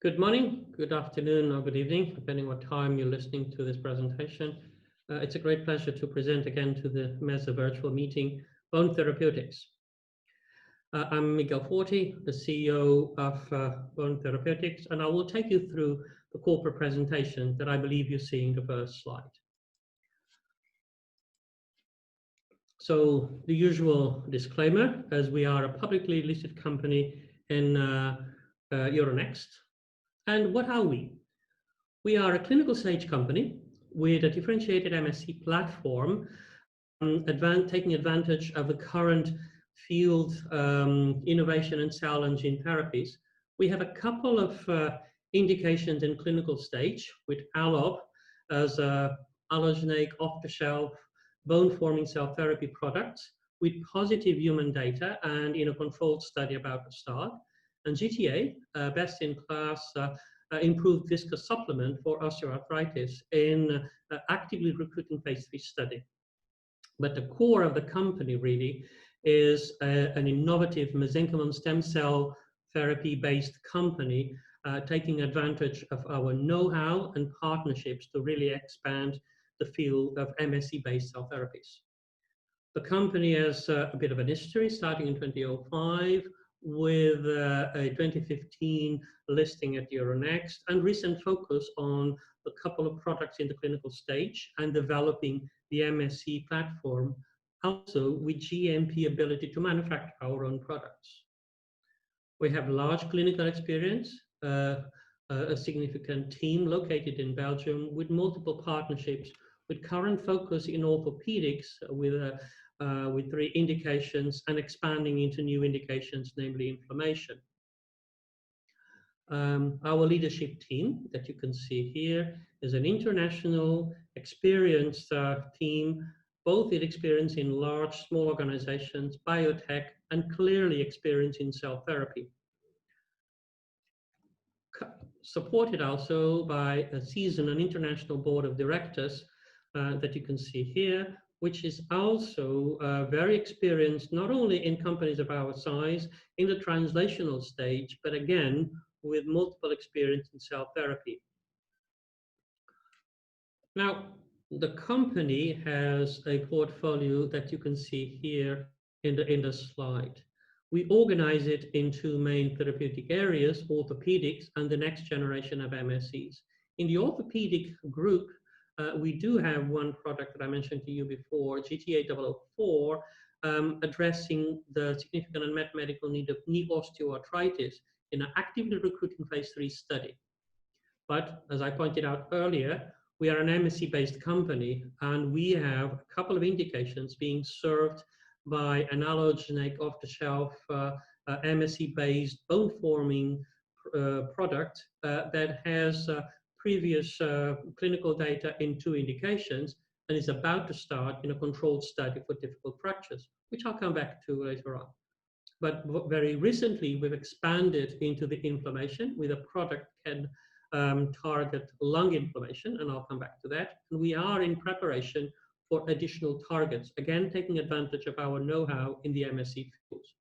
Good morning, good afternoon, or good evening, depending what time you're listening to this presentation. It's a great pleasure to present again to the MESA virtual meeting, Bone Therapeutics. I'm Miguel Forte, the CEO of Bone Therapeutics, and I will take you through the corporate presentation that I believe you're seeing the first slide. So the usual disclaimer, as we are a publicly listed company in Euronext. And what are we? We are a clinical stage company with a differentiated MSC platform, taking advantage of the current field innovation in cell and gene therapies. We have a couple of indications in clinical stage with ALLOB as a allogeneic off-the-shelf bone-forming cell therapy product with positive human data and in a controlled study about to start. And GTA, best-in-class improved viscous supplement for osteoarthritis in actively recruiting phase 3 study. But the core of the company really is an innovative mesenchymal stem cell therapy-based company taking advantage of our know-how and partnerships to really expand the field of MSC-based cell therapies. The company has a bit of an history, starting in 2005 with a 2015 listing at Euronext and recent focus on a couple of products in the clinical stage and developing the MSC platform, also with GMP ability to manufacture our own products. We have large clinical experience, a significant team located in Belgium with multiple partnerships, with current focus in orthopedics with 3 indications and expanding into new indications, namely inflammation. Our leadership team that you can see here is an international experienced team, both with experience in large, small organizations, biotech, and clearly experience in cell therapy. Supported also by a seasoned and international board of directors that you can see here, which is also very experienced, not only in companies of our size, in the translational stage, but again, with multiple experience in cell therapy. Now, the company has a portfolio that you can see here in the slide. We organize it in 2 main therapeutic areas, orthopedics and the next generation of MSCs. In the orthopedic group, we do have one product that I mentioned to you before, GTA004, addressing the significant unmet medical need of knee osteoarthritis in an actively recruiting phase 3 study. But as I pointed out earlier, we are an MSC-based company, and we have a couple of indications being served by an allogeneic off-the-shelf MSC-based bone-forming product that has previous clinical data in 2 indications and is about to start in a controlled study for difficult fractures, which I'll come back to later on. But very recently, we've expanded into the inflammation with a product that can target lung inflammation, and I'll come back to that. And we are in preparation for additional targets, again, taking advantage of our know-how in the MSC fields.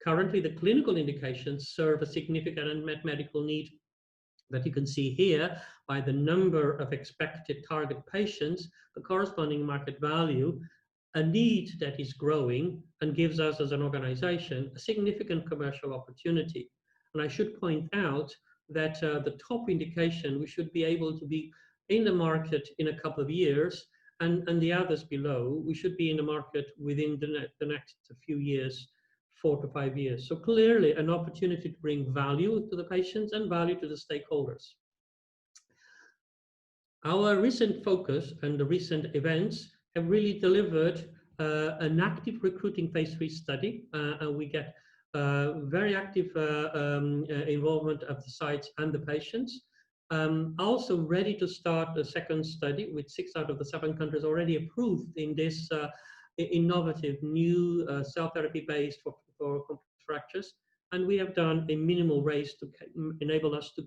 Currently, the clinical indications serve a significant unmet medical need that you can see here by the number of expected target patients, the corresponding market value, a need that is growing and gives us as an organization a significant commercial opportunity. And I should point out that the top indication, we should be able to be in the market in a couple of years, and the others below, we should be in the market within the next few years, 4 to 5 years. So clearly an opportunity to bring value to the patients and value to the stakeholders. Our recent focus and the recent events have really delivered an active recruiting phase 3 study, and we get very active involvement of the sites and the patients. Also ready to start the second study with 6 out of the 7 countries already approved in this innovative new cell therapy based for complex fractures. And we have done a minimal raise to enable us to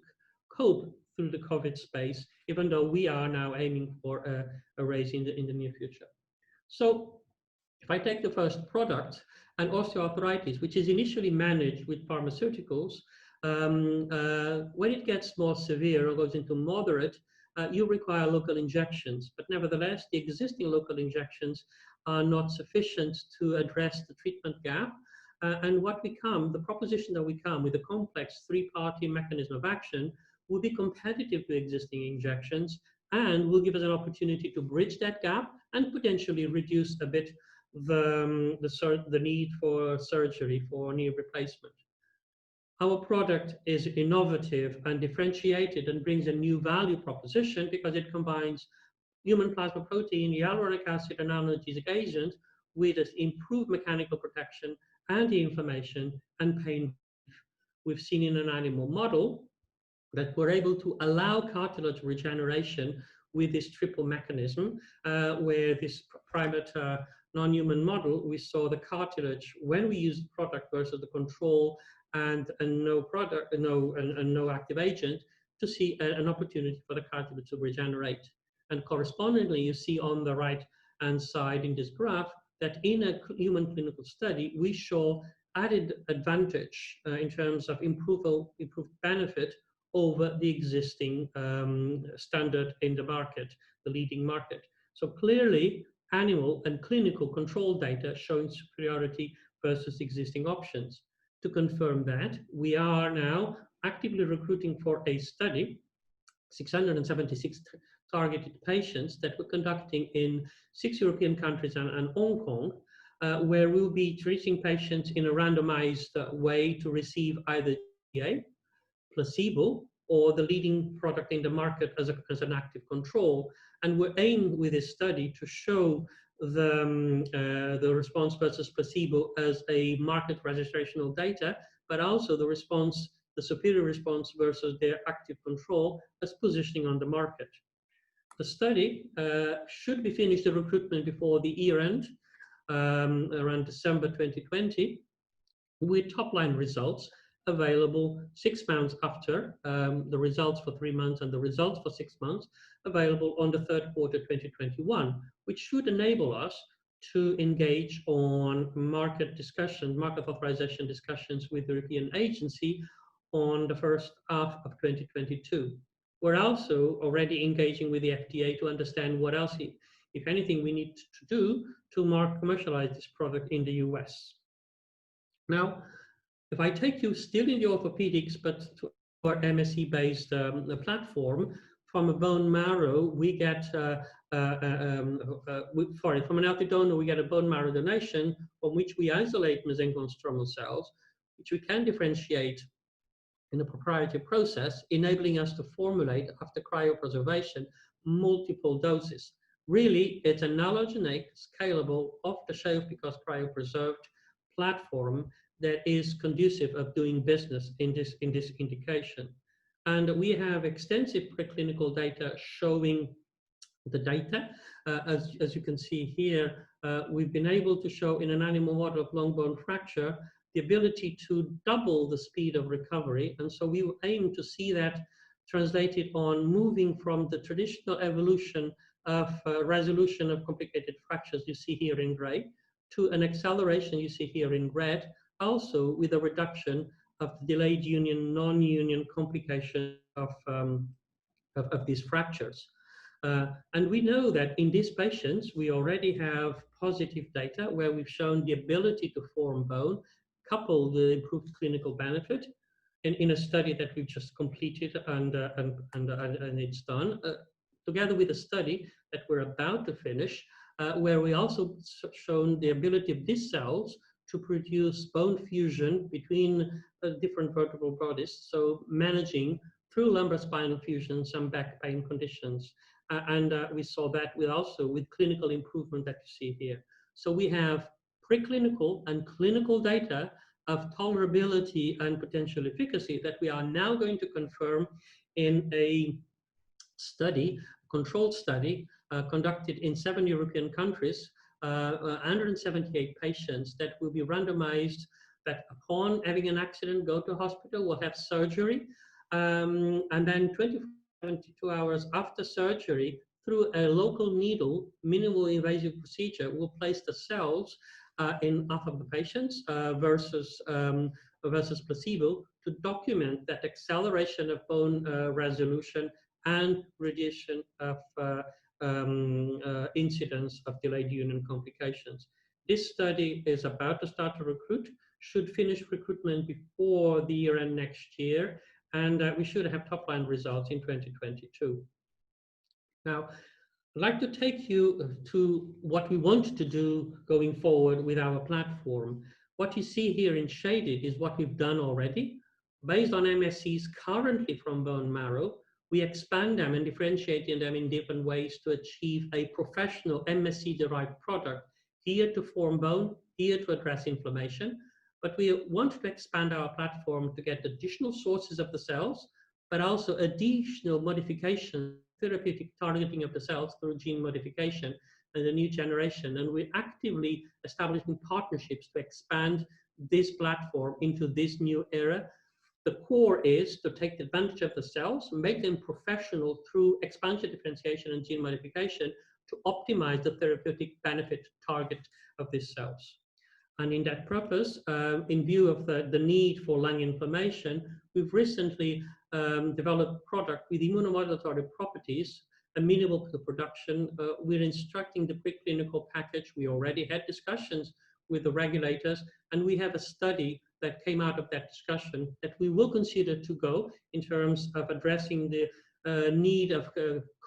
cope through the COVID space, even though we are now aiming for a raise in the near future. So if I take the first product, and osteoarthritis, which is initially managed with pharmaceuticals, When it gets more severe or goes into moderate, you require local injections. But nevertheless, the existing local injections are not sufficient to address the treatment gap. And the proposition that we come with a complex three-party mechanism of action will be competitive to existing injections and will give us an opportunity to bridge that gap and potentially reduce a bit the need for surgery for knee replacement. Our product is innovative and differentiated and brings a new value proposition because it combines human plasma protein, hyaluronic acid, and analgesic agent with improved mechanical protection, anti-inflammation, and pain. We've seen in an animal model that we're able to allow cartilage regeneration with this triple mechanism, where this primate non-human model, we saw the cartilage when we used the product versus the control and no active agent, to see an opportunity for the cartilage to regenerate. And correspondingly, you see on the right-hand side in this graph that in a human clinical study, we show added advantage in terms of improved benefit over the existing standard in the market, the leading market. So clearly, animal and clinical control data showing superiority versus existing options. To confirm that, we are now actively recruiting for a study, 676 targeted patients that we're conducting in 6 European countries and Hong Kong, where we'll be treating patients in a randomized way to receive either GA, placebo, or the leading product in the market as an active control. And we're aimed with this study to show the response versus placebo as a market registrational data, but also the superior response versus their active control as positioning on the market. The study should be finished the recruitment before the year end, around December 2020, with top-line results available 6 months after the results for 3 months and the results for 6 months available on the third quarter 2021, which should enable us to engage on market authorization discussions with the European agency on the first half of 2022. We're also already engaging with the FDA to understand what else, if anything, we need to do to commercialize this product in the US. Now, if I take you still in the orthopedics, but to our MSC-based platform, from a bone marrow, we get, from an healthy donor, we get a bone marrow donation from which we isolate mesenchymal stromal cells, which we can differentiate in a proprietary process, enabling us to formulate, after cryopreservation, multiple doses. Really, it's an allogeneic, scalable, off-the-shelf, because cryopreserved platform that is conducive of doing business in this indication. And we have extensive preclinical data showing the data. As you can see here, we've been able to show in an animal model of long bone fracture the ability to double the speed of recovery. And so we aim to see that translated on moving from the traditional evolution of resolution of complicated fractures you see here in gray to an acceleration you see here in red, also with a reduction of delayed union, non-union complication of these fractures. And we know that in these patients, we already have positive data where we've shown the ability to form bone, coupled with improved clinical benefit in a study that we've just completed and it's done, together with a study that we're about to finish, where we also shown the ability of these cells to produce bone fusion between different vertebral bodies, so managing through lumbar spinal fusion some back pain conditions. We saw that with clinical improvement that you see here. So we have preclinical and clinical data of tolerability and potential efficacy that we are now going to confirm in a study, controlled study, conducted in 7 European countries, 178 patients that will be randomized, that upon having an accident, go to hospital, will have surgery, and then 72 hours after surgery, through a local needle, minimal invasive procedure, will place the cells in half of the patients versus placebo to document that acceleration of bone resolution and reduction of incidence of delayed union complications. This study is about to start to recruit, should finish recruitment before the year end next year, and we should have top-line results in 2022. Now, I'd like to take you to what we want to do going forward with our platform. What you see here in shaded is what we've done already. Based on MSCs currently from bone marrow, we expand them and differentiate them in different ways to achieve a professional MSC-derived product, here to form bone, here to address inflammation. But we want to expand our platform to get additional sources of the cells, but also additional modifications, therapeutic targeting of the cells through gene modification and a new generation. And we're actively establishing partnerships to expand this platform into this new era. The core is to take advantage of the cells, make them professional through expansion, differentiation, and gene modification to optimize the therapeutic benefit target of these cells. And in that purpose, in view of the need for lung inflammation, we've recently developed a product with immunomodulatory properties amenable to the production. We're instructing the preclinical package. We already had discussions with the regulators, and we have a study that came out of that discussion that we will consider to go in terms of addressing the need of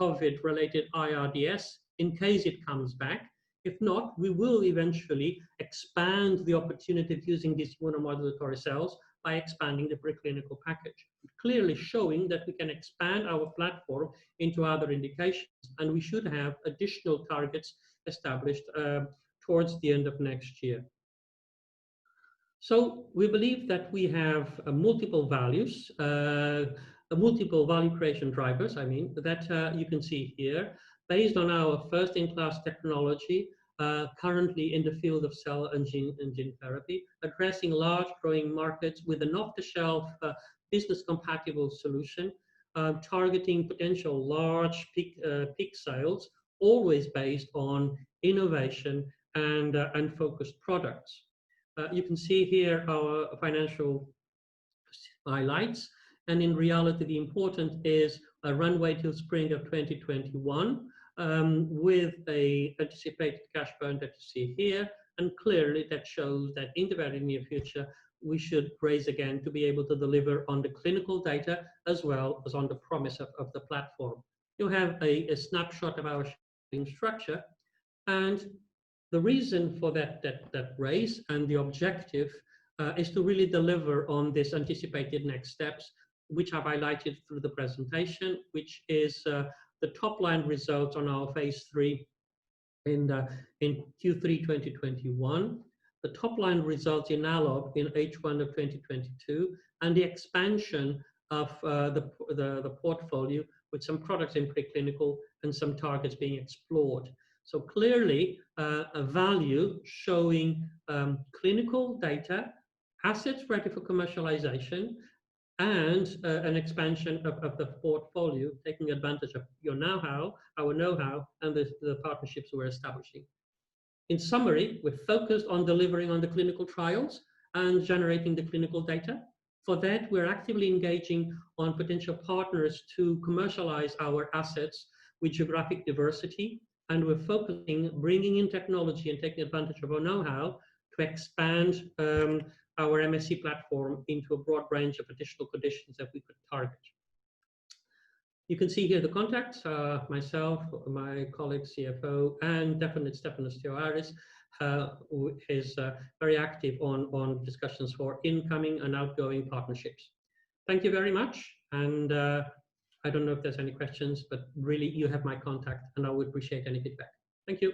COVID-related IRDS in case it comes back. If not, we will eventually expand the opportunity of using these immunomodulatory cells by expanding the preclinical package, clearly showing that we can expand our platform into other indications, and we should have additional targets established towards the end of next year. So we believe that we have multiple values, multiple value creation drivers, that you can see here, based on our first-in-class technology, currently in the field of cell and gene therapy, addressing large growing markets with an off-the-shelf business-compatible solution, targeting potential large peak sales, always based on innovation and focused products. You can see here our financial highlights, and in reality, the important is a runway till spring of 2021 with a anticipated cash burn that you see here, and clearly that shows that in the very near future we should raise again to be able to deliver on the clinical data as well as on the promise of the platform. You have a snapshot of our structure, and the reason for that raise and the objective is to really deliver on this anticipated next steps, which I've highlighted through the presentation, which is the top-line results on our phase 3 in Q3 2021, the top-line results in ALOG in H1 of 2022, and the expansion of the portfolio with some products in preclinical and some targets being explored. So clearly, a value showing clinical data, assets ready for commercialization, and an expansion of the portfolio, taking advantage of your know-how, our know-how, and the partnerships we're establishing. In summary, we're focused on delivering on the clinical trials and generating the clinical data. For that, we're actively engaging on potential partners to commercialize our assets with geographic diversity, and we're focusing, bringing in technology and taking advantage of our know-how to expand our MSC platform into a broad range of additional conditions that we could target. You can see here the contacts, myself, my colleague CFO, and definitely Stefanos Theoharis, who is very active on discussions for incoming and outgoing partnerships. Thank you very much, and I don't know if there's any questions, but really you have my contact, and I would appreciate any feedback. Thank you.